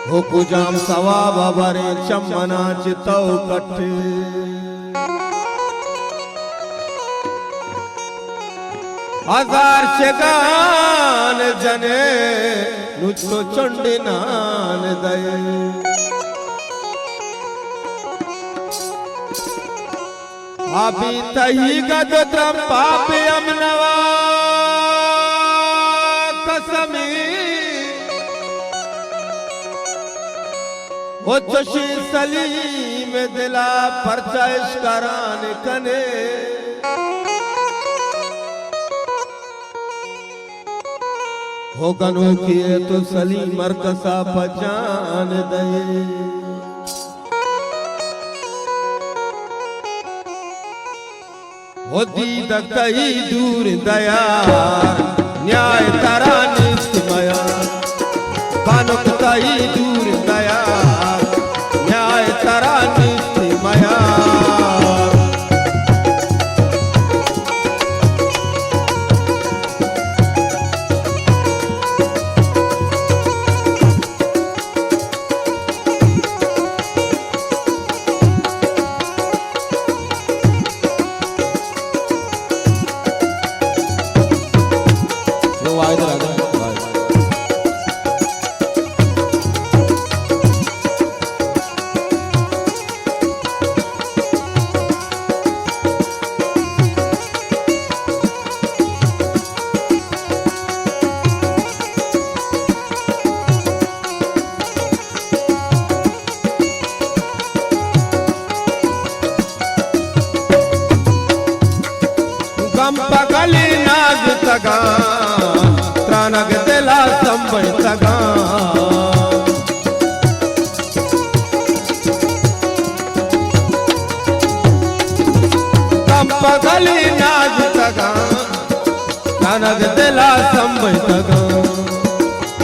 हो कुजाम सवा बाबरे चमना चितौ कट हजार शगान जने नुचो चंडी नान दये अभी तही गदत्रम पाप अमनवा कसमी वो चशी सलीम दिला परचाइश करान कने हो गनो किए तो सलीम मरकसा पहचान दे हो दीद कई दूर दया न्याय तारा निस्मया कानुक कई दूर दया न्याय तारा निस्मया पगली नाग तगा त्रानग दिला संबय तगा पगली नाग तगा त्रानग दिला संबय तगा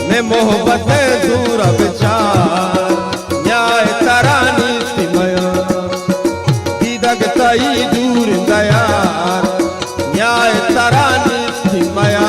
ने मोहब्बत दूर विचार न्याय तरानी सिमया दीदग तई दूर दया न्याय तरानी सिमया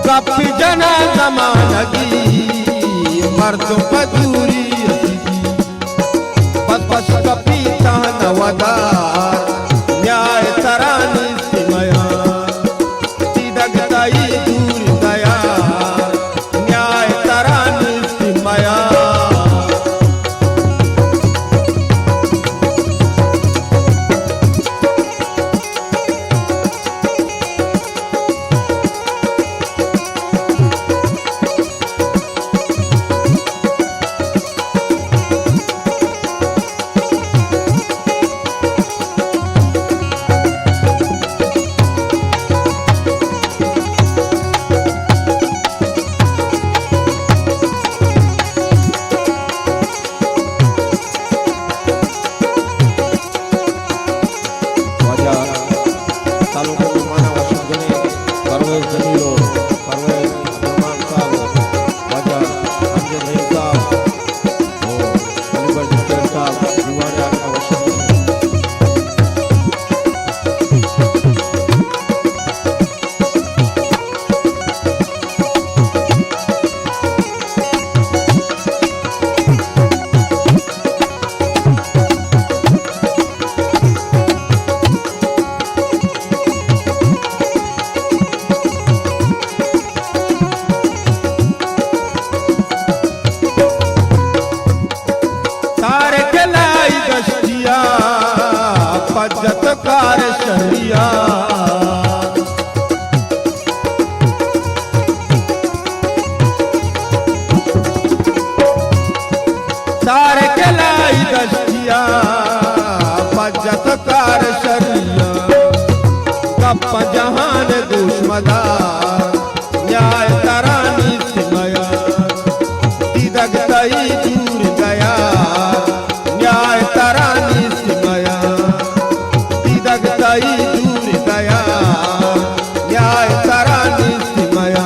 कपी जना जमानगी मर्दों पदूरी पद कपी तहन वदार न्याय तरानी सिमया सीधग तई दूर दया न्याय तरानी सिमया कार शरिया तारे के लाई दस्तिया बजत कार शरिया कप जहान दुश्मदा न्याय तरानी सिमया दीदक दई दूर गया न्याय तरानी सिमया दीदक दई दूर गया न्याय तरानी सिमया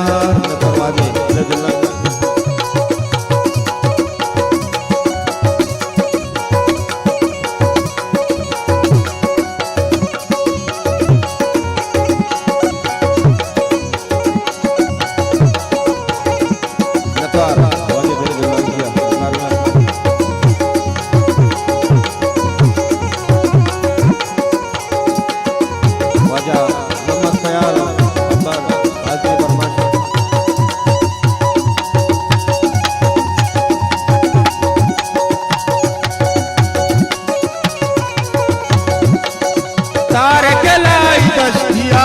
तारे के लाई दस्तिया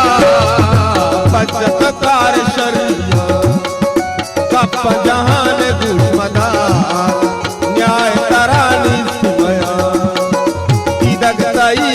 बचत कार शरिया कप जहान दुश्मदा न्याय तरानी सिमया दीदक दई